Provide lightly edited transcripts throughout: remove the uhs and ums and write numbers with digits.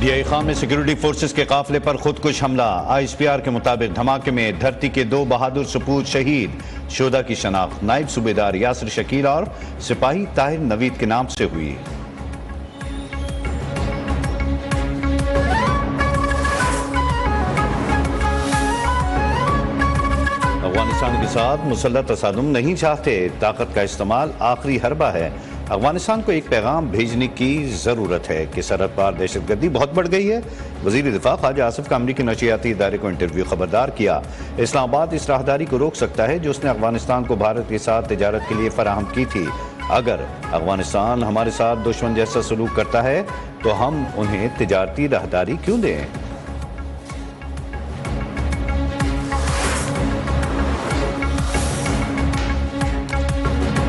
DI Khan में security forces के काफिले पर खुदकुश हमला। आईएसपीआर के मुताबिक धमाके में धरती के 2 बहादुर सपूत शहीद। शोधा की शनाख्त नायब सूबेदार यासिर शकील और सिपाही ताहिर नवीद के नाम से हुई। अफगानिस्तान के साथ मुसल्लत तसादुम नहीं चाहते, ताकत का इस्तेमाल आखिरी हरबा है। अफगानिस्तान को एक पैगाम भेजने की जरूरत है कि सरहद पार दहशतगर्दी बहुत बढ़ गई है। वजीर दिफा ख्वाजा आसिफ का अमरीकी नशियाती इदारे को इंटरव्यू खबरदार किया। इस्लामाबाद इस राहदारी को रोक सकता है जो उसने अफगानिस्तान को भारत के साथ तिजारत के लिए फराहम की थी। अगर अफगानिस्तान हमारे साथ दुश्मन जैसा सलूक करता है तो हम उन्हें तिजारती राहदारी क्यों दें।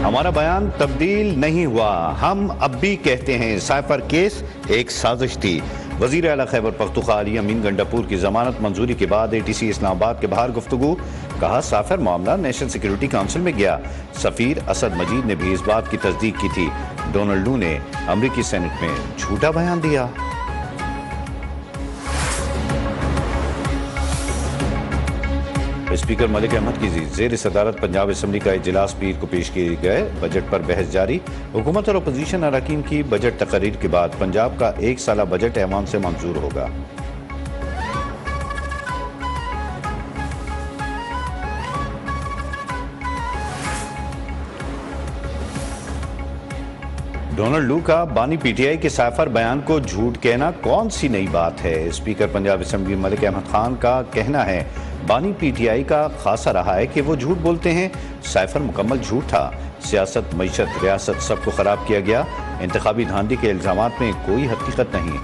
हमारा बयान तब्दील नहीं हुआ, हम अब भी कहते हैं साइफर केस एक साजिश थी। वजीर आला खैबर पख्तूनख्वा अली अमीन गंडापुर की जमानत मंजूरी के बाद एटीसी इस्लामाबाद के बाहर गुफ्तगू। कहा साइफर मामला नेशनल सिक्योरिटी काउंसिल में गया। सफीर असद मजीद ने भी इस बात की तस्दीक की थी। डोनाल्ड लू ने अमरीकी सेनेट में झूठा बयान दिया। स्पीकर मलिक अहमद की जेर सदारत पंजाब असम्बली का इजलास पीर को पेश किए गए। बजट पर बहस जारी। हुकूमत और अपोजिशन अरकान की बजट तकरीर के बाद पंजाब का 1 साला बजट ऐवान से मंजूर होगा। डोनाल्ड लू का बानी पीटीआई के साइफर बयान को झूठ कहना कौन सी नई बात है। स्पीकर पंजाब असम्बली मलिक अहमद खान का कहना है बानी पीटीआई का खासा रहा है कि वो झूठ बोलते हैं। साइफर मुकम्मल झूठ था। सियासत, मईशत, रियासत सबको खराब किया गया। इंतखाबी धांधली के इल्जामात में कोई हकीकत नहीं।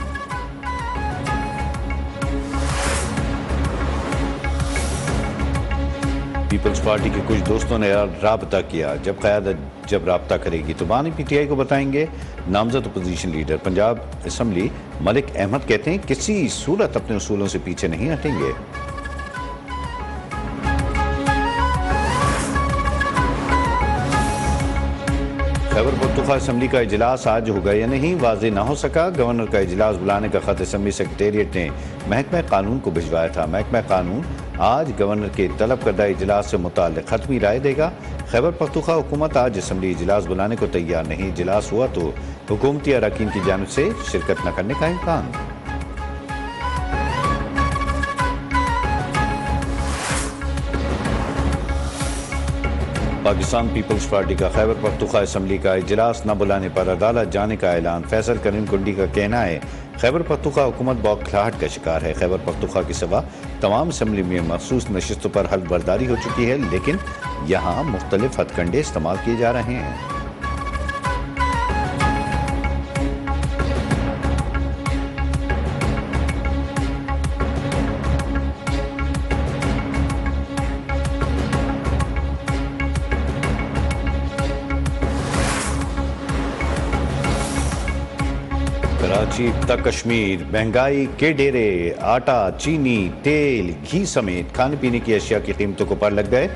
पीपल्स पार्टी के कुछ दोस्तों ने राबता किया। जब क़यादत जब राबता करेगी तो बानी पीटीआई को बताएंगे। नामजद opposition leader Punjab assembly Malik Ahmed कहते हैं किसी सूरत अपने उसूलों से पीछे नहीं हटेंगे। खैबर पख्तूनख्वा असम्बली का इजलास आज होगा या नहीं वाज़ेह न हो सका। गवर्नर का इजलास बुलाने का खत असम्बली सेक्रेटेरिएट ने महकमा कानून को भिजवाया था। महकमा कानून आज गवर्नर के तलब करदा इजलास से मुताल्लिक़ खत्मी राय देगा। खैबर पख्तूनख्वा हुकूमत आज असम्बली इजलास बुलाने को तैयार नहीं। इजलास हुआ तो हुकूमती अरकान की जानिब से शिरकत न करने का इम्कान। पाकिस्तान पीपल्स पार्टी का खैबर पख्तूनख्वा असम्बली का इजलास न बुलाने पर अदालत जाने का ऐलान। फैसल करीम कुंडी का कहना है खैबर पख्तूनख्वा हुकूमत बौखलाहट का शिकार है। खैबर पख्तूनख्वा के सिवा तमाम असम्बली में मखसूस नशिस्तों पर हल्फ बर्दारी हो चुकी है, लेकिन यहाँ मुख्तलिफ हथकंडे इस्तेमाल किए जा रहे हैं। कराची तक कश्मीर महंगाई के डेरे। आटा, चीनी, तेल, घी समेत खाने पीने की अशिया की कीमतों को पर लग गए।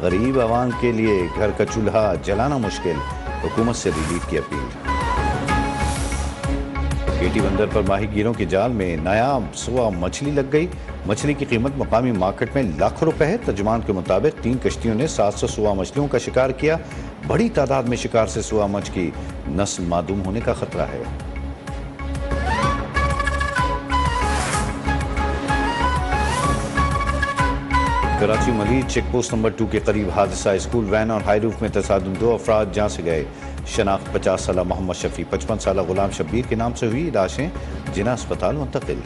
गरीब आवाम के लिए घर का चूल्हा जलाना मुश्किल। हुकूमत से रिलीफ की अपील। केटी बंदर पर माहीगीरों के जाल में नायाब सुआ मछली लग गई। मछली की कीमत मकामी मार्केट में लाखों रुपए है। तर्जुमान के मुताबिक 3 कश्तियों ने 700 सुआ मछलियों का शिकार किया। बड़ी तादाद में शिकार से सुआ मछ की नस्ल मादूम होने का खतरा है। कराची मलीद चेक पोस्ट नंबर 2 के करीब हादसा। स्कूल वैन और हाई रूफ में तसादुम। 2 अफराद जान से गए। शनाख्त 50 साला मोहम्मद शफी, 55 साला गुलाम शब्बीर के नाम से हुई। लाशें जिना अस्पताल मुंतकिल।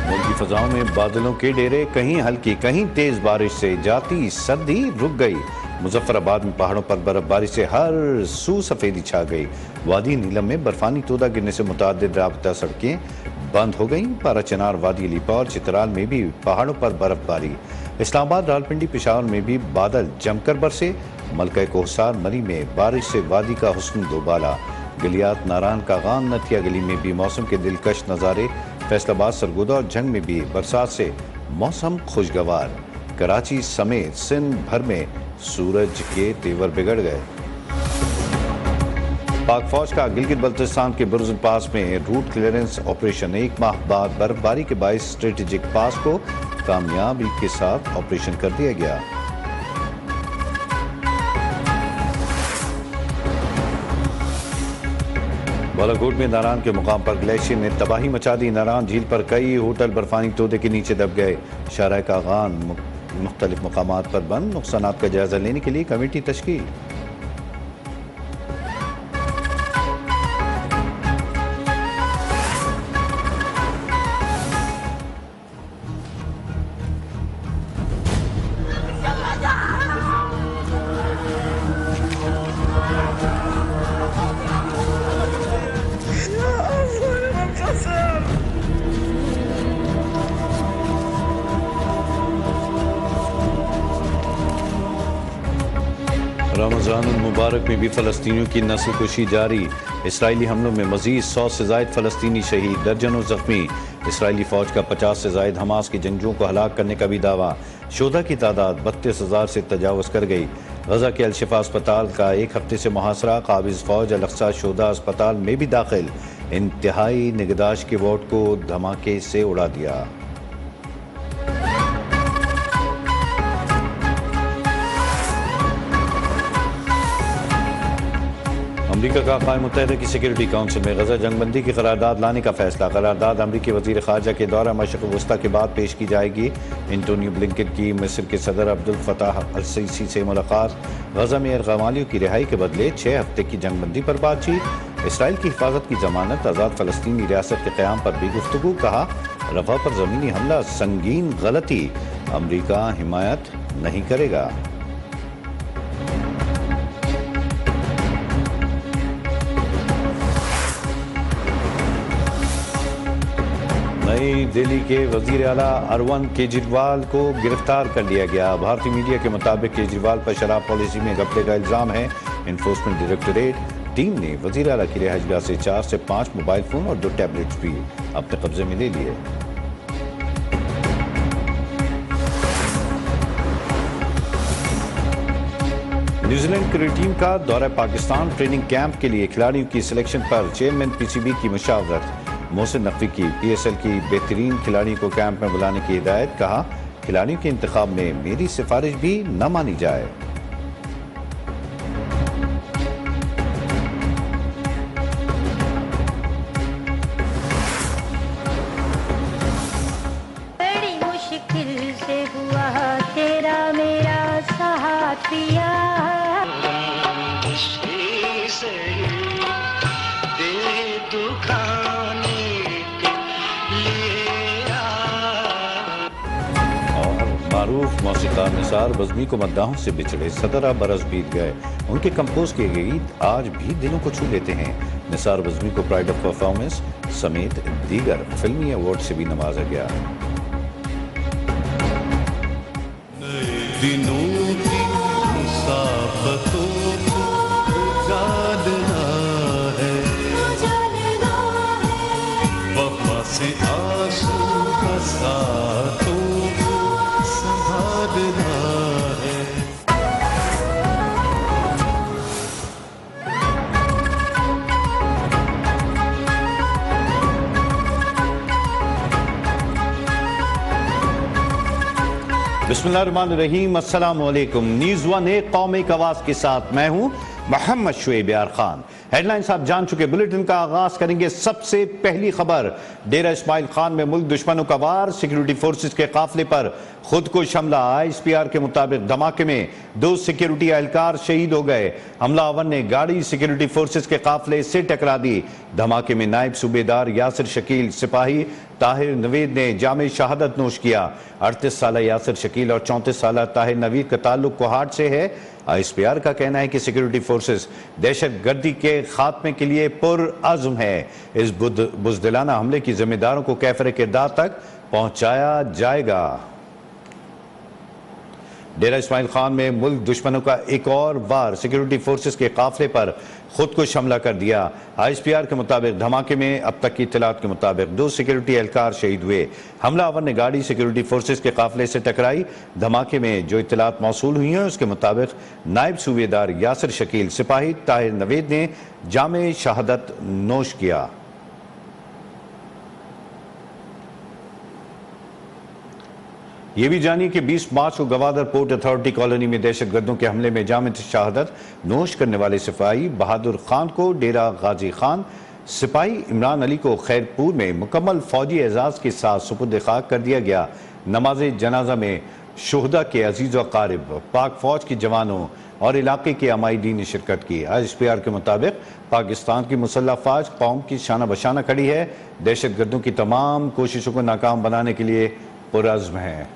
मुल्की फजाओं में बादलों के डेरे। कहीं हल्की कहीं तेज बारिश से जाती सर्दी रुक गई। मुजफ्फराबाद में पहाड़ों पर बर्फबारी से हर सू सफेदी छा गई। वादी नीलम में बर्फानी तोदा गिरने से मुतादिद राबता सड़कें बंद हो गईं। पारा चनार, वादी अलीपा और चित्राल में भी पहाड़ों पर बर्फबारी। इस्लामाबाद, रावलपिंडी, पेशावर में भी बादल जमकर बरसे। मलका कोहसार, मरी में बारिश से वादी का हुस्न दोबाला। गलियात, नारायण का गान, नथिया गली में भी मौसम के दिलकश नज़ारे। फैसलाबाद, सरगोदा और जंग में भी बरसात से मौसम खुशगवार। कराची समेत सिंध भर में सूरज के तेवर बिगड़ गए। पाक फौज का गिलगित बल्तिस्तान के बुर्ज पास में रूट क्लियरेंस ऑपरेशन। 1 माह बाद बर्फबारी के बायस स्ट्रेटेजिक पास को कामयाबी के साथ ऑपरेशन कर दिया गया। बालाकोट में नारायण के मुकाम पर ग्लेशियर ने तबाही मचा दी। नारायण झील पर कई होटल बर्फानी तोदे के नीचे दब गए। शाहराह कागान मुख्तलिफ मकामात पर बंद। नुकसानात का जायजा लेने के लिए कमेटी तश्कील। रमज़ान मुबारक में भी फ़लस्तीनियों की नस्ल कुशी जारी। इसराइली हमलों में मज़ीद 100 से ज़ायद फ़लस्तीनी शहीद, दर्जनों ज़ख्मी। इसराइली फ़ौज का 50 से ज़ायद हमास के जंगजुओं को हलाक करने का भी दावा। शोधा की तादाद 32,000 से तजावज़ कर गई। गजा के अल-शिफा अस्पताल का 1 हफ्ते से मुहासरा। काबिज़ फ़ौज अल-अक़सा शोधा अस्पताल में भी दाखिल। इंतहाई निगहदाश्त के वार्ड को धमाके से उड़ा दिया। अमरीका का अक़वाम मुत्तहिदा की सिक्योरिटी काउंसिल में गजा जंगबंदी की करारदाद लाने का फैसला। करारदाद अमरीकी वज़ीर ख़ारजा के दौरा मशरिक़ वस्ता के बाद पेश की जाएगी। एंटोनियो ब्लिंकन की मिस्र के सदर अब्दुल फ़ताह अल-सीसी से मुलाकात। गजा में गैरक़वालियों की रिहाई के बदले 6 हफ्ते की जंगबंदी पर बातचीत। इसराइल की हिफाजत की जमानत। आज़ाद फ़लस्तीनी रियासत के क़याम पर भी गुफ्तगू। कहा रफ़ा पर ज़मीनी हमला संगीन गलती, अमरीका हिमायत नहीं करेगा। नई दिल्ली के वजीर आला अरविंद केजरीवाल को गिरफ्तार कर लिया गया। भारतीय मीडिया के मुताबिक केजरीवाल पर शराब पॉलिसी में घपले का इल्जाम है। इन्फोर्समेंट डायरेक्टोरेट टीम ने वजीर आला की रिहाइशगाह से 4 से 5 मोबाइल फोन और 2 टैबलेट्स भी अपने कब्जे में ले लिए। न्यूजीलैंड क्रिकेट टीम का दौरा पाकिस्तान। ट्रेनिंग कैंप के लिए खिलाड़ियों की सिलेक्शन पर चेयरमैन पीसीबी की मुशावरत। मोहसिन नकवी की पीएसएल की बेहतरीन खिलाड़ियों को कैंप में बुलाने की हिदायत। कहा खिलाड़ियों के इंतखाब में मेरी सिफारिश भी न मानी जाए। बड़ी मुश्किल से हुआ तेरा मेरा साथ पिया। मारूफ मौसीकार निसार बज़मी को मद्दाहों से बिछड़े 17 बरस बीत गए। उनके कंपोज किए गए गीत आज भी दिलों को छू लेते हैं। निसार बज़मी को प्राइड ऑफ परफॉर्मेंस समेत दीगर फिल्मी अवार्ड से भी नवाजा गया। दिनों की मुसाफतों को उजालना है, वफा से आंसू बरसातों को संभालना है। बिस्मिल्लाहिर्रहमानिर्रहीम, अस्सलाम वालेकुम। न्यूज़ वन एक कौम एक आवाज़ के साथ मैं हूं मोहम्मद शुएब यार खान। हेडलाइंस आप जान चुके। बुलेटिन का आगाज करेंगे सबसे पहली खबर। डेरा इस्माइल खान में मुल्क दुश्मनों का वार। सिक्योरिटी फोर्सेज के काफिले पर खुद को हमला। आईएसपीआर के मुताबिक धमाके में 2 सिक्योरिटी एहलकार शहीद हो गए। हमलावर ने गाड़ी सिक्योरिटी फोर्सेज के काफिले से टकरा दी। धमाके में नायब सूबेदार यासिर शकील, सिपाही ताहिर नवीद ने जामे शहादत नोश किया। 38 साल यासिर शकील और 34 साल ताहिर नवीद का ताल्लुक कोहाट से है। आईएसपीआर का कहना है कि सिक्योरिटी फोर्सेस दहशत गर्दी के खात्मे के लिए पुरअज़्म है। इस बुज़दिलाना हमले की जिम्मेदारों को कैफरे किरदार तक पहुंचाया जाएगा। डेरा इस्माइल खान में मुल्क दुश्मनों का एक और वार। सिक्योरिटी फोर्सेस के काफिले पर खुद को हमला कर दिया। ISPR के मुताबिक धमाके में अब तक की इत्तलात के मुताबिक 2 सिक्योरिटी एहलकार शहीद हुए। हमलावर ने गाड़ी सिक्योरिटी फोर्सेस के काफिले से टकराई। धमाके में जो इत्तलात मौसूल हुई हैं उसके मुताबिक नायब सूबेदार यासिर शकील सिपाही ताहिर नवेद ने जामे शहादत नोश किया। ये भी जानिए कि 20 मार्च को गवादर पोर्ट अथॉरिटी कॉलोनी में दहशतगर्दों के हमले में जामे शहादत नोश करने वाले सिपाही बहादुर खान को डेरा गाजी खान, सिपाही इमरान अली को खैरपुर में मुकम्मल फौजी एजाज के साथ सुपुर्द खाक कर दिया गया। नमाज जनाजा में शुहदा के अजीज व क़ारिब, पाक फौज के जवानों और इलाके के अमायदीन ने शिरकत की। ISPR के मुताबिक पाकिस्तान की मुसल्लह फ़ौज कौम की शाना बशाना खड़ी है, दहशतगर्दों की तमाम कोशिशों को नाकाम बनाने के लिए पुरअज़्म है।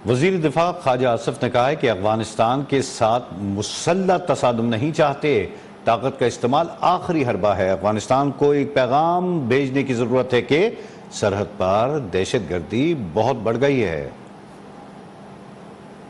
वज़ीर दिफा ख्वाजा आसिफ ने कहा है कि अफगानिस्तान के साथ मुसल्लह तसादुम नहीं चाहते, ताकत का इस्तेमाल आखिरी हरबा है। अफगानिस्तान को एक पैगाम भेजने की जरूरत है कि सरहद पर दहशतगर्दी बहुत बढ़ गई है।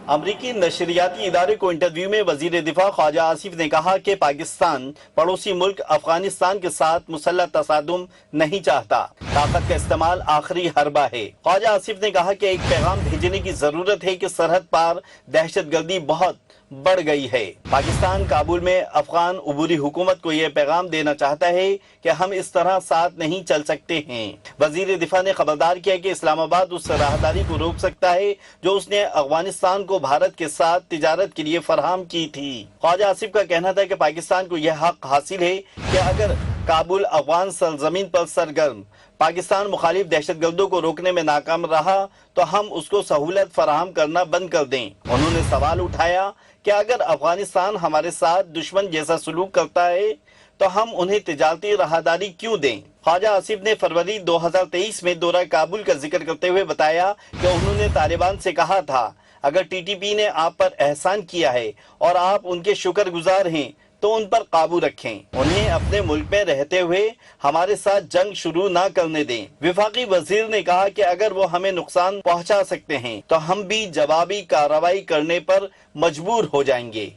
अमरीकी नशरियाती इदारे को इंटरव्यू में वजीर दिफा ख्वाजा आसिफ ने कहा कि पाकिस्तान पड़ोसी मुल्क अफगानिस्तान के साथ मुसल्लह तसादुम नहीं चाहता, ताकत का इस्तेमाल आखिरी हरबा है। ख्वाजा आसिफ ने कहा कि एक पैगाम भेजने की जरूरत है कि सरहद पार दहशतगर्दी बहुत बढ़ गई है। पाकिस्तान काबुल में अफगान उबूरी हुकूमत को यह पैगाम देना चाहता है कि हम इस तरह साथ नहीं चल सकते हैं। वजीर दिफा ने खबरदार किया कि इस्लामाबाद उस राहदारी को रोक सकता है जो उसने अफगानिस्तान को भारत के साथ तिजारत के लिए फराहम की थी। ख्वाजा आसिफ का कहना था कि पाकिस्तान को यह हक हासिल है कि अगर काबुल अफगान सरजमीन पर सरगर्म पाकिस्तान मुखालिफ दहशतगर्दों को रोकने में नाकाम रहा तो हम उसको सहूलत फराहम करना बंद कर दें। उन्होंने सवाल उठाया कि अगर अफगानिस्तान हमारे साथ दुश्मन जैसा सलूक करता है तो हम उन्हें तिजारती राहदारी क्यों दें। ख्वाजा आसिफ ने फरवरी 2023 में दौरा काबुल का जिक्र करते हुए बताया कि उन्होंने तालिबान से कहा था, अगर TTP ने आप पर एहसान किया है और आप उनके शुक्रगुजार हैं तो उन पर काबू रखें, उन्हें अपने मुल्क में रहते हुए हमारे साथ जंग शुरू ना करने दें। विफाकी वजीर ने कहा कि अगर वो हमें नुकसान पहुंचा सकते हैं तो हम भी जवाबी कार्रवाई करने पर मजबूर हो जाएंगे।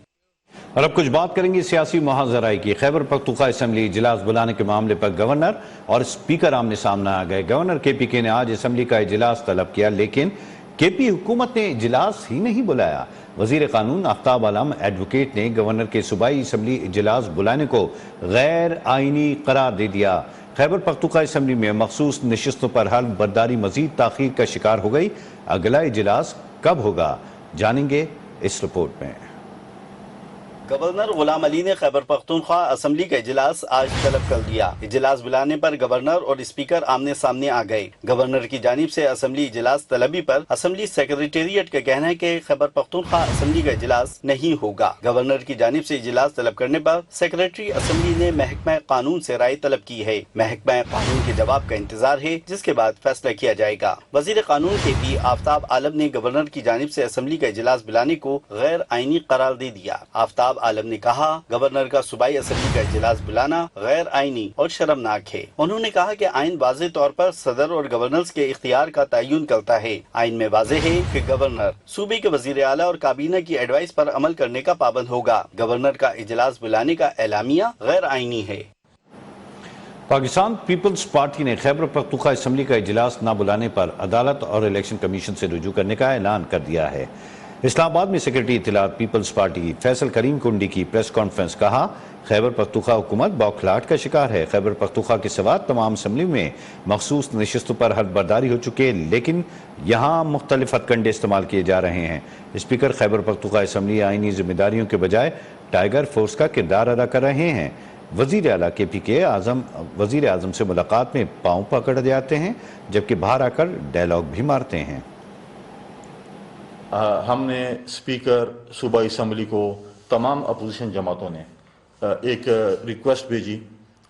और अब कुछ बात करेंगे सियासी मुहाज़राई की। खैबर पख्तूनख्वा असेंबली इजलास बुलाने के मामले पर गवर्नर और स्पीकर आमने सामने आ गए। गवर्नर KPK ने आज असेंबली का इजलास तलब किया, लेकिन KP हुकूमत ने इजलास ही नहीं बुलाया। वजीर कानून आफ्ताब आलम एडवोकेट ने गवर्नर के सूबाई असेंबली इजलास बुलाने को गैर आईनी करार दे दिया। खैबर पख्तूनख्वा असेंबली में मखसूस नशिस्तों पर हल्फ बर्दारी मजीद ताखीर का शिकार हो गई। अगला इजलास कब होगा, जानेंगे इस रिपोर्ट में। गवर्नर गुलाम अली ने खैबर पख्तूनख्वा असेंबली का इजलास आज तलब कर दिया। इजलास बुलाने पर गवर्नर और स्पीकर आमने सामने आ गए। गवर्नर की जानिब से असेंबली इजलास तलबी पर असेंबली सेक्रेटेरिएट का कहना है कि खैबर पख्तूनख्वा असेंबली का इजलास नहीं होगा। गवर्नर की जानिब से इजलास तलब करने पर सेक्रेटरी असेंबली ने महकमा कानून से राय तलब की है। महकमा कानून के जवाब का इंतजार है, जिसके बाद फैसला किया जाएगा। वजीर कानून KP आफ्ताब आलम ने गवर्नर की जानिब से असेंबली का इजलास बुलाने को गैर आईनी करार दे दिया। आफ्ताब आलम ने कहा, गवर्नर का सूबाई असेंबली का इजलास बुलाना गैर आईनी और शर्मनाक है। उन्होंने कहा कि आइन वाज़े तौर पर सदर और गवर्नर्स के इख्तियार का तयन करता है। आइन में वाज़े है कि गवर्नर सूबे के वजीर आला और काबीना की एडवाइस पर अमल करने का पाबंद होगा। गवर्नर का इजलास बुलाने का एलामिया गैर आईनी है। पाकिस्तान पीपल्स पार्टी ने खैबर पख्तूनख्वा असेंबली का इजलास न बुलाने पर अदालत और इलेक्शन कमीशन से रुजू करने का ऐलान कर दिया है। इस्लामाबाद में सेक्रेटरी इत्तलात पीपल्स पार्टी फैसल करीम कुंडी की प्रेस कॉन्फ्रेंस कहा खैबर पख्तूनख्वा हुकूमत बौखलाहट का शिकार है। खैबर पख्तूनख्वा के सिवा तमाम असम्बली में मखसूस नशिस्तों पर हद बर्दारी हो चुकी है, लेकिन यहाँ मुख्तलिफ हथकंडे इस्तेमाल किए जा रहे हैं। स्पीकर खैबर पख्तूनख्वा असम्बली आईनी जिम्मेदारियों के बजाय टाइगर फोर्स का किरदार अदा कर रहे हैं। वजीर आला KPK वजीर आजम से मुलाकात में पांव पकड़ जाते हैं, जबकि बाहर आकर डायलॉग भी मारते हैं। हमने स्पीकर सूबाई असम्बली को तमाम अपोजिशन जमातों ने एक रिक्वेस्ट भेजी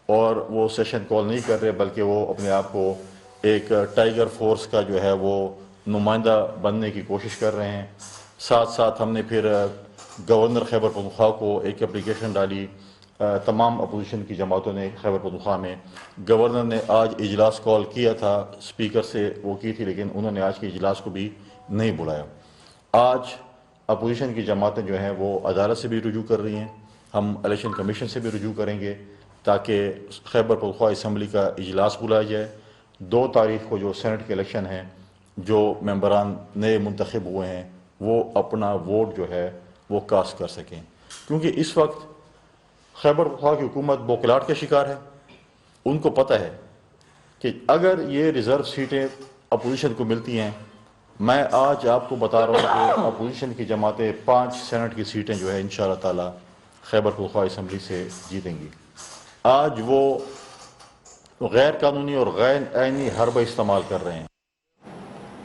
और वो सेशन कॉल नहीं कर रहे, बल्कि वो अपने आप को एक टाइगर फोर्स का जो है वो नुमाइंदा बनने की कोशिश कर रहे हैं। साथ साथ हमने फिर गवर्नर खैबर पख्तूनख्वा को एक एप्लीकेशन डाली। तमाम अपोजिशन की जमातों ने खैबर पख्तूनख्वा में, गवर्नर ने आज इजलास कॉल किया था, स्पीकर से वो की थी, लेकिन उन्होंने आज के इजलास को भी नहीं बुलाया। आज अपोजिशन की जमातें जो हैं वो अदालत से भी रुजू कर रही हैं, हम इलेक्शन कमीशन से भी रुजू करेंगे ताकि खैबर पख्तूनख्वा असम्बली का इजलास बुलाया जाए। 2 तारीख को जो सेनेट के इलेक्शन हैं, जो मेंबरान नए मुंतखब हुए हैं वो अपना वोट जो है वो कास्ट कर सकें, क्योंकि इस वक्त खैबर पख्तूनख्वा की हुकूमत बौखलाहट का शिकार है। उनको पता है कि अगर ये रिजर्व सीटें अपोजिशन को मिलती हैं, मैं आज आपको बता रहा हूँ कि अपोजिशन की जमातें 5 सेनेट की सीटें जो है इंशाअल्लाह ताला खैबर पख्तूनख्वा असम्बली से जीतेंगी। आज वो गैर कानूनी और गैर आईनी हरबा इस्तेमाल कर रहे हैं।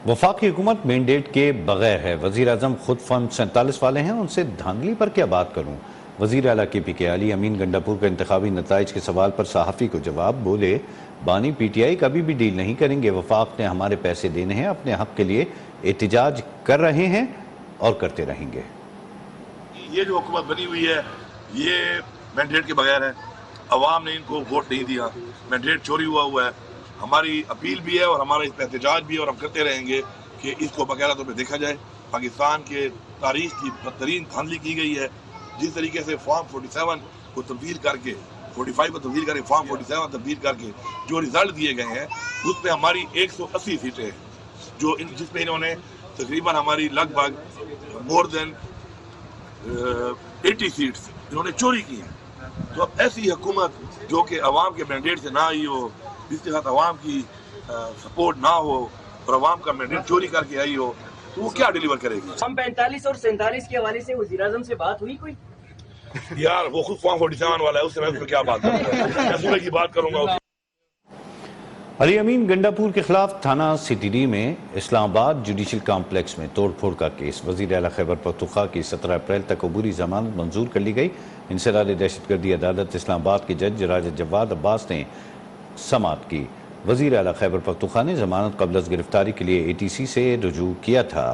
वफाकी हुकूमत मैंडेट के बगैर है। वजीर आजम खुद फॉर्म 47 वाले हैं, उनसे धांधली पर क्या बात करूं। वजीर आला KPK अली अमीन गंडापुर का इंतखाबी नताइज के सवाल पर सहाफ़ी को जवाब, बोले बानी PTI कभी भी डील नहीं करेंगे, वफाक ने हमारे पैसे देने हैं, अपने हक के लिए एहतिजाज कर रहे हैं और करते रहेंगे। ये जो हुकूमत बनी हुई है ये मैंडेट के बगैर है, अवाम ने इनको वोट नहीं दिया, मैंडेट चोरी हुआ है। हमारी अपील भी है और हमारा इस पर एहतजाज भी है और हम करते रहेंगे कि इसको बकायदा तौर पर देखा जाए। पाकिस्तान के तारीख की बदतरीन धांधली की गई है। जिस तरीके से फॉर्म 47 को तब्दील करके 45 को तब्दील करके फॉर्म 47 तब्दील करके जो रिजल्ट दिए गए हैं उसमें हमारी 180 सीटें हैं, जो जिसमें इन्होंने तकरीबन हमारी लगभग मोर देन 80 सीट्स इन्होंने चोरी की हैं। तो अब ऐसी हुकूमत जो कि अवाम के मैंडेट से ना आई हो, जिसके साथ अवाम की सपोर्ट ना हो और अवाम का मैंडेट चोरी करके आई हो, तो वो क्या डिलीवर करेगी। हम 45 और 47 के हवाले से वज़ीर आज़म से बात हुई कोई? यार वो खुद फॉर्म 47 वाला है, उससे मैं उस पर क्या बात करूंगा, मैं सूबे की बात करूंगा। अली अमीन गंडापुर के खिलाफ थाना CTD में इस्लामाबाद जुडिशल कॉम्प्लेक्स में तोड़फोड़ का केस। वज़ीर आला खैबर पख्तूनख्वा की 17 अप्रैल तक अबूरी जमानत मंजूर कर ली गई। इंसदाद दहशतगर्दी अदालत इस्लामाबाद के जज राजा जवाद अब्बास ने समाअत की। वज़ीर आला खैबर पख्तूनख्वा ने जमानत कबल अज़ गिरफ्तारी के लिए ATC से रुजू किया था।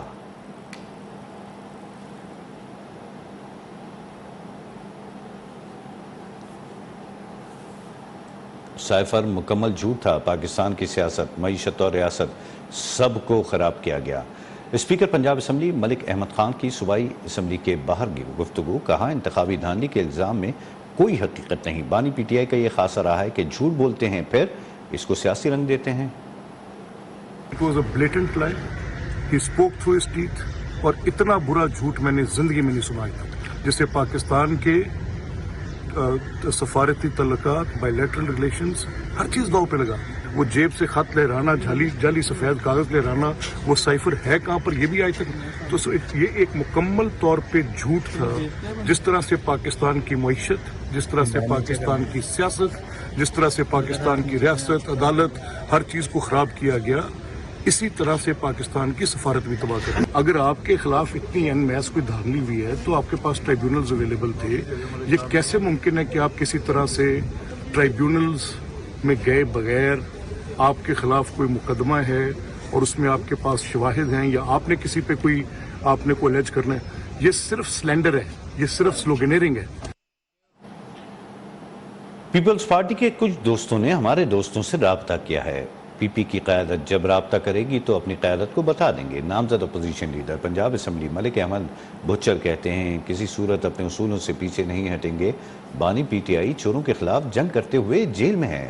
साइफर मुकम्मल झूठ था। पाकिस्तान की सियासत, मईशत और रियासत सबको खराब किया गया। स्पीकर पंजाब असम्बली मलिक अहमद खान की सूबाई असम्बली के बाहर गुफ्तगू, कहा इंतखाबी धांधली के इल्ज़ाम में कोई हकीकत नहीं। बानी PTI का ये खासा रहा है कि झूठ बोलते हैं फिर इसको सियासी रंग देते हैं। It was a blatant lie. He spoke through his teeth. और इतना बुरा झूठ मैंने जिंदगी में नहीं सुना था, जिससे पाकिस्तान के सफारती तल्लुकात, बायलैटरल रिलेशंस, हर चीज़ दाव पे लगा। वो जेब से खत लहराना, जाली सफ़ेद कागज़ लहराना, वो साइफर है कहाँ पर ये भी आज तक। तो ये एक मुकम्मल तौर पे झूठ था। जिस तरह से पाकिस्तान की मईशत, जिस तरह से पाकिस्तान की सियासत, जिस तरह से पाकिस्तान की रियासत, अदालत, हर चीज़ को ख़राब किया गया, इसी तरह से पाकिस्तान की सफारत भी तबाह कर। अगर आपके खिलाफ इतनी एनमैस कोई धांधली हुई है तो आपके पास ट्राइब्यूनल्स अवेलेबल थे। ये कैसे मुमकिन है कि आप किसी तरह से ट्राइब्यूनल्स में गए बगैर आपके खिलाफ कोई मुकदमा है और उसमें आपके पास शवाहिद हैं, या आपने किसी पे कोई आपने को एलेज करना है? ये सिर्फ स्लैंडर है, ये सिर्फ स्लोगनेरिंग है। पीपल्स पार्टी के कुछ दोस्तों ने हमारे दोस्तों से राब्ता किया है। PP की क़यादत जब राब्ता करेगी तो अपनी क़यादत को बता देंगे। नामजद opposition leader Punjab assembly Malik Ahmad Buchar कहते हैं किसी सूरत अपने उसूलों से पीछे नहीं हटेंगे। बानी PTI चोरों के खिलाफ जंग करते हुए जेल में है।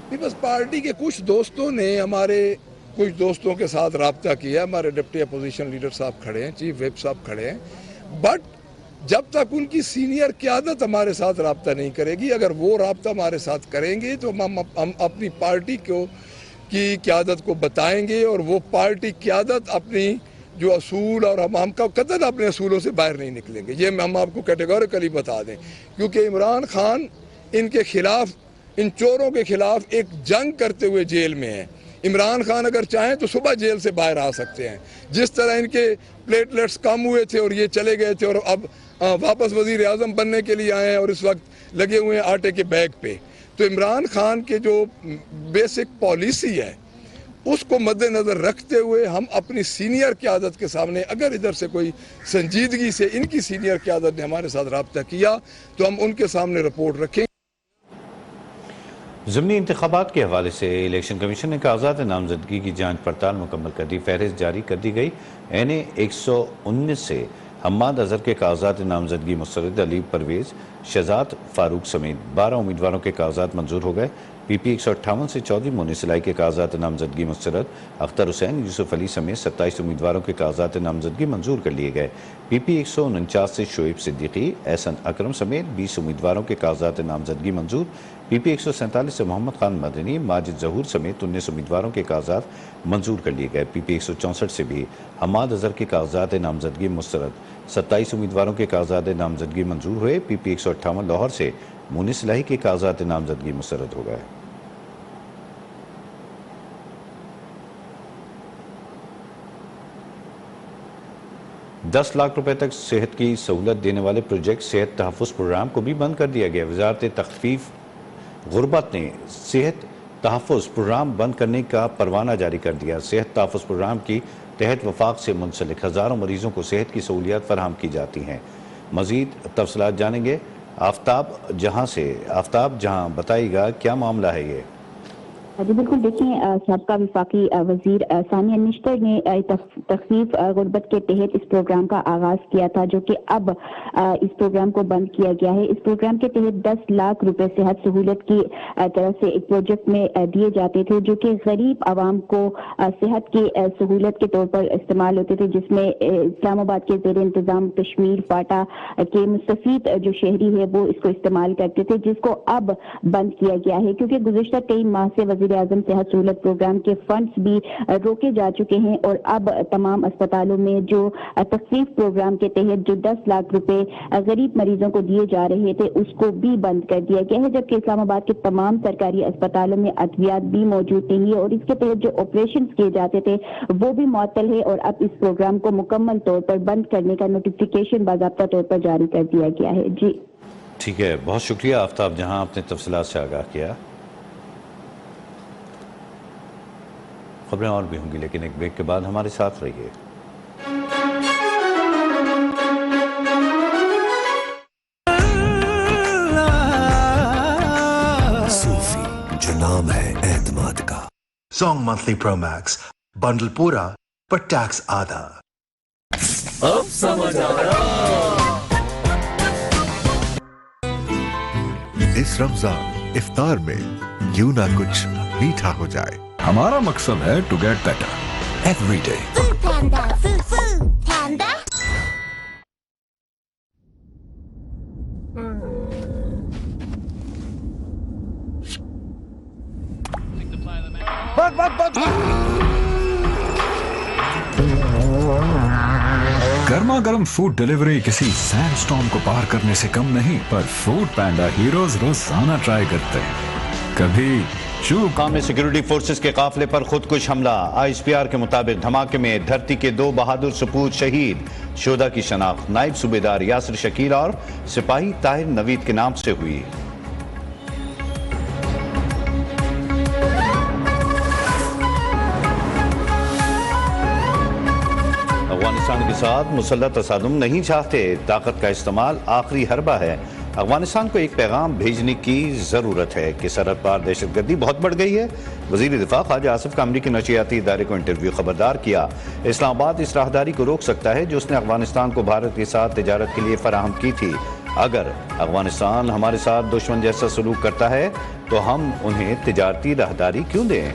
पीपल्स पार्टी के कुछ दोस्तों ने हमारे कुछ दोस्तों के साथ राब्ता किया। हमारे डिप्टी अपोजिशन लीडर साहब खड़े हैं, चीफ व्हिप साहब खड़े हैं, बट जब तक उनकी सीनियर क़यादत हमारे साथ रब्ता नहीं करेगी, अगर वो रब्ता हमारे साथ करेंगे तो हम अपनी पार्टी की क़यादत को बताएंगे और वो पार्टी क़यादत अपनी जो असूल और हम का कतई अपने असूलों से बाहर नहीं निकलेंगे। ये हम आपको कैटेगोरिकली बता दें, क्योंकि इमरान खान इनके खिलाफ, इन चोरों के खिलाफ एक जंग करते हुए जेल में है। इमरान खान अगर चाहें तो सुबह जेल से बाहर आ सकते हैं। जिस तरह इनके प्लेटलेट्स कम हुए थे और ये चले गए थे और अब वापस वजीर आज़म बनने के लिए आए हैं और इस वक्त लगे हुए हैं आटे के बैग पे, तो इमरान खान के जो बेसिक पॉलिसी है उसको मद्देनज़र रखते हुए हम अपनी सीनियर क़यादत के सामने, अगर इधर से कोई संजीदगी से इनकी सीनियर क़यादत ने हमारे साथ रब्ता किया तो हम उनके सामने रिपोर्ट रखेंगे। ज़िमनी इंतख़ाबात के हवाले से इलेक्शन कमीशन ने कागज़ात नामजदगी की जांच पड़ताल मुकम्मल कर दी। फहरिस्त जारी कर दी गई। NA 119 से हम्माद अज़हर के कागज़ात नामजदगी मुस्तरद, अली परवेज़, शहजाद फारूक समेत 12 उम्मीदवारों के कागज़ात मंजूर हो गए। PP 158 से चौधरी मोनी सिलाई के कागज़ात नामजदगी मुस्तरद, अख्तर हुसैन, यूसुफ अली समेत 27 उम्मीदवारों के कागज़ात नामजदगी मंजूर कर लिए गए। PP 149 से शोएब सिद्दीकी, एहसन अकरम समेत 20 उम्मीदवारों के कागज़ात नामजदगी मंजूर। PP 147 से मोहम्मद खान मदनी, माजिद ज़हूर समेत 19 उम्मीदवारों के कागज़ात मंजूर कर लिए गए। PP 164 से भी हम्माद अज़हर के कागज़ात नामजदगी मुस्तरद, 27 उम्मीदवारों के कागज़ात नामजदगी मंजूर हुए। PP 158 लाहौर से मोनी सिलाई के कागज़ात नामजदगी मुस्तरद हो गए। ₹10 लाख तक सेहत की सहूलत देने वाले प्रोजेक्ट सेहत तहफ़्फ़ुज़ प्रोग्राम को भी बंद कर दिया गया। वज़ारत तख़फ़ीफ़ गुरबत ने सेहत तहफ़्फ़ुज़ प्रोग्राम बंद करने का परवाना जारी कर दिया। सेहत तहफ़्फ़ुज़ प्रोग्राम की तहत वफाक से मुंसलिक हज़ारों मरीज़ों को सेहत की सहूलियात फराहम की जाती हैं। मज़ीद तफसीलात जानेंगे आफ्ताब जहाँ बताइएगा क्या मामला है ये। जी बिल्कुल, देखिए सबका विफाकी वजीर सानिया निश्तर ने तख़फ़ीफ़ गुरबत के तहत इस प्रोग्राम का आगाज़ किया था, जो कि अब इस प्रोग्राम को बंद किया गया है। इस प्रोग्राम के तहत 10 लाख रुपए सेहत सहूलत की तरफ से एक प्रोजेक्ट में दिए जाते थे, जो कि गरीब आवाम को सेहत की सहूलत के तौर पर इस्तेमाल होते थे, जिसमें इस्लामाबाद के ज़ेर इंतज़ाम कश्मीर फाटा के मुस्तफ़ीद जो शहरी है वो इसको इस्तेमाल करते थे, जिसको अब बंद किया गया है, क्योंकि गुज़िश्ता 3 माह से वज़ीर आज़म सेहत सहूलत प्रोग्राम के फंड्स भी रोके जा चुके हैं और अब तमाम अस्पतालों में जो तख़फ़ीफ़ प्रोग्राम के तहत जो 10 लाख रुपए गरीब मरीजों को दिए जा रहे थे उसको भी बंद कर दिया गया है, जबकि इस्लामाबाद के तमाम सरकारी अस्पतालों में अद्वियात भी मौजूद नहीं है और इसके तहत जो ऑपरेशन किए जाते थे वो भी मुअत्तल है और अब इस प्रोग्राम को मुकम्मल तौर पर बंद करने का नोटिफिकेशन बाज़ाब्ता तौर पर जारी कर दिया गया है। जी ठीक है, बहुत शुक्रिया आफ्ताब जहाँ आपने तफसीलात से आगाह किया। खबरें और भी होंगी, लेकिन एक ब्रेक के बाद हमारे साथ रहिए। सूफी जो नाम है एतमाद का। Song monthly pro max bundle पूरा पर टैक्स आधा। अब समझ आया। इस रमजान इफ्तार में यूं ना कुछ मीठा हो जाए। हमारा मकसद है to get better every day. गर्मा गर्म फूड डिलीवरी किसी सैंडस्टॉर्म को पार करने से कम नहीं, पर फूड पैंडा हीरोज रोजाना ट्राई करते हैं। कभी में सिक्योरिटी फोर्सेस के काफिले पर खुदकुश हमला। ISPR के मुताबिक धमाके में धरती के 2 बहादुर सपूत शहीद। शोधा की शनाख्त नायब सूबेदार यासिर शकील और सिपाही ताहिर नवीद के नाम से हुई। अफगानिस्तान के साथ मुसल्लह तसादुम नहीं चाहते, ताकत का इस्तेमाल आखिरी हरबा है। अफगानिस्तान को एक पैगाम भेजने की जरूरत है कि सरहद पार दहशतगर्दी बहुत बढ़ गई है। वजीर दिफा ख्वाजा आसिफ का अमरीकी नशियाती इदारे को इंटरव्यू खबरदार किया। इस्लामाबाद इस राहदारी को रोक सकता है जो उसने अफगानिस्तान को भारत के साथ तिजारत के लिए फराहम की थी। अगर अफगानिस्तान हमारे साथ दुश्मन जैसा सलूक करता है तो हम उन्हें तिजारती राहदारी क्यों दें।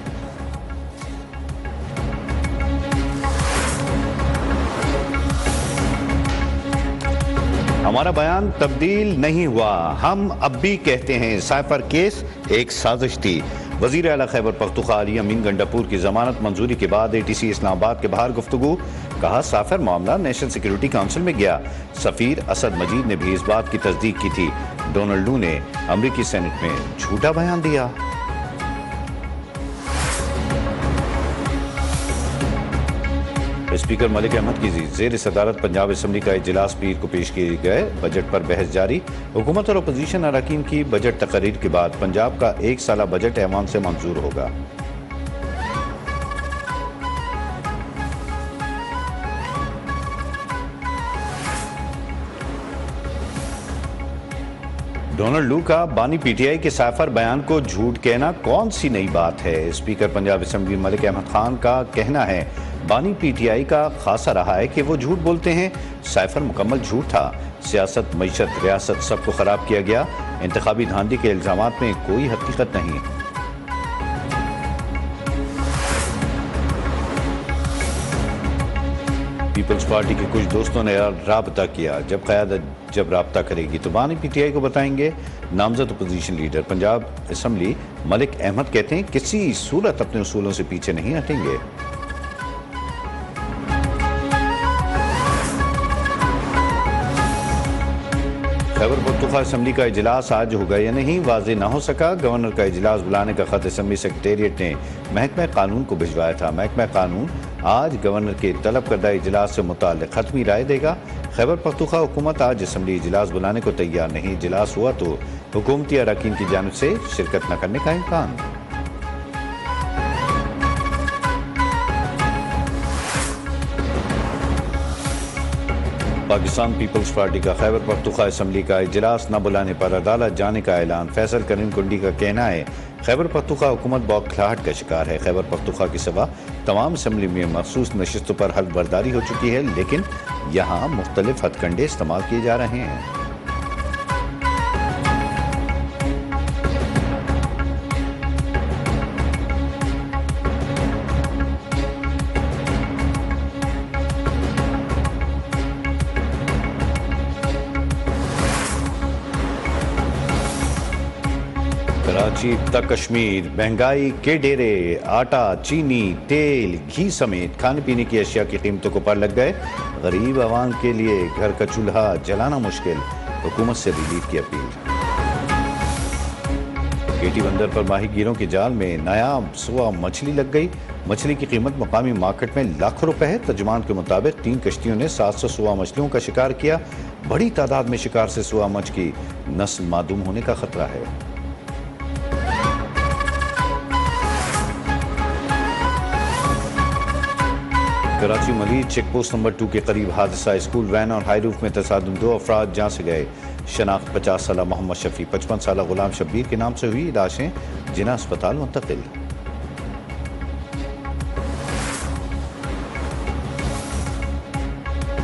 हमारा बयान तब्दील नहीं हुआ, हम अब भी कहते हैं साइफर केस एक साजिश थी। वजीर आला खैबर पख्तूनख्वा अली अमीन गंडापुर की जमानत मंजूरी के बाद ATC इस्लामाबाद के बाहर गुफ्तगू। कहा साइफर मामला नेशनल सिक्योरिटी काउंसिल में गया। सफीर असद मजीद ने भी इस बात की तस्दीक की थी। डोनाल्ड लू ने अमरीकी सेनेट में झूठा बयान दिया। स्पीकर मलिक अहमद की जेर सदारत पंजाब असम्बली का इजलास पीर को पेश किए गए। बजट पर बहस जारी। हुकूमत और अपोजिशन अरकान की बजट तकरीर के बाद पंजाब का एक साला बजट ऐवान से मंजूर होगा। डोनाल्ड लू का बानी PTI के साइफर बयान को झूठ कहना कौन सी नई बात है। स्पीकर पंजाब असम्बली मलिक अहमद खान का कहना है बानी PTI का खासा रहा है कि वो झूठ बोलते हैं। साइफर मुकम्मल झूठ था। सियासत, मईशत, रियासत सबको खराब किया गया। इंतखाबी धांधली के इल्जामात में कोई हकीकत नहीं। पीपल्स पार्टी के कुछ दोस्तों ने राबता किया। जब क़यादत राबता करेगी तो बानी PTI को बताएंगे। नामजद opposition leader Punjab assembly Malik Ahmed कहते हैं किसी सूरत अपने उसूलों से पीछे नहीं हटेंगे। खैबर पख्तूनख्वा असम्बली का इजलास आज होगा या नहीं वाज़ेह न हो सका। गवर्नर का इजलास बुलाने का खत असम्बली सेक्रेटेरिएट ने महकमा कानून को भिजवाया था। महकमा कानून आज गवर्नर के तलब करदा इजलास से मुताल्लिक़ खत्मी राय देगा। खैबर पख्तूनख्वा हुकूमत आज असम्बली इजलास बुलाने को तैयार नहीं। इजलास हुआ तो हुकूमती अरकान की जानिब से शिरकत न करने का इम्कान। पाकिस्तान पीपल्स पार्टी का खैबर पख्तूनख्वा असम्बली का इजलास न बुलाने पर अदालत जाने का ऐलान। फैसल करीम कुंडी का कहना है खैबर पख्तूनख्वा हुकूमत बौखलाहट का शिकार है। खैबर पख्तूनख्वा के सिवा तमाम असम्बली में मखसूस नशिस्तों पर हल्फ बर्दारी हो चुकी है, लेकिन यहाँ मुख्तलिफ हथकंडे इस्तेमाल किए जा रहे हैं। कराची तक कश्मीर महंगाई के डेरे। आटा, चीनी, तेल, घी समेत खाने पीने की अशिया की कीमतों को पर लग गए। गरीब आवाम के लिए घर का चूल्हा जलाना मुश्किल। हुकूमत से रिलीफ की अपील। केटी बंदर पर माहीगीरों के जाल में नायाब सुआ मछली लग गई। मछली की कीमत मकामी मार्केट में लाखों रुपए है। तर्जुमान के मुताबिक 3 कश्तियों ने 700 सुआ मछलियों का शिकार किया। बड़ी तादाद में शिकार से सुआ मछ की नस्ल मादूम होने का खतरा है। Karachi Malir check post number 2 के करीब हादसा। स्कूल वैन और हाई रूफ में तसादुम। 2 अफराद जान से गए। शनाख्त 50 साला मोहम्मद शफी, 55 साला गुलाम शब्बीर के नाम से हुई। लाशें जिना अस्पताल मुंतकिल।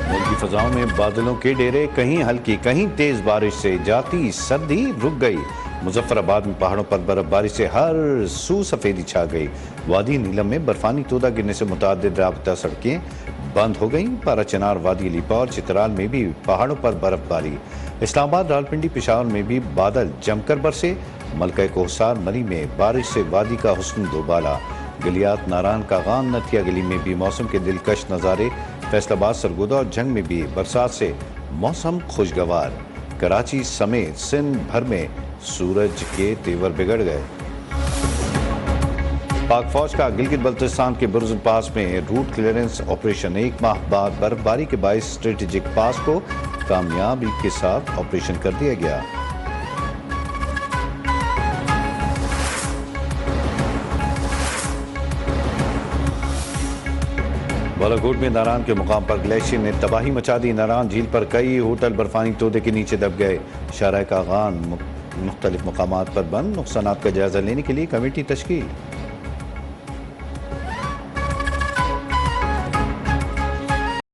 मुल्क की फजाओं में बादलों के डेरे। कहीं हल्की कहीं तेज बारिश से जाती सर्दी रुक गई। मुजफ्फराबाद में पहाड़ों पर बर्फबारी से हर सू सफेदी छा गई। वादी नीलम में बर्फानी तोदा गिरने से मुतादिद राबता सड़कें बंद हो गईं। पारा चनार, वादी अलीपा और चित्राल में भी पहाड़ों पर बर्फबारी। इस्लामाबाद, रावलपिंडी, पेशावर में भी बादल जमकर बरसे। मलका कोहसार, मरी में बारिश से वादी का हुस्न दोबाला। गलियात, नारायण कागान, नथिया गली में भी मौसम के दिलकश नज़ारे। फैसलाबाद, सरगोदा और जंग में भी बरसात से मौसम खुशगवार। कराची समेत सिंध भर में सूरज के तेवर बिगड़ गए। पाक फौज का गिलगित बल्तिस्तान के बुर्जुल पास में रूट क्लियरेंस ऑपरेशन। 1 माह बाद बर्फबारी के बायस स्ट्रेटेजिक पास को कामयाबी के साथ ऑपरेशन कर दिया गया। बालाकोट में नारायण के मुकाम पर ग्लेशियर ने तबाही मचा दी। नारायण झील पर कई होटल बर्फानी तोदे के नीचे दब गए। शाहराह कागान मुख्तलिफ मकामात पर बंद। नुकसानात का जायजा लेने के लिए कमेटी तश्कील।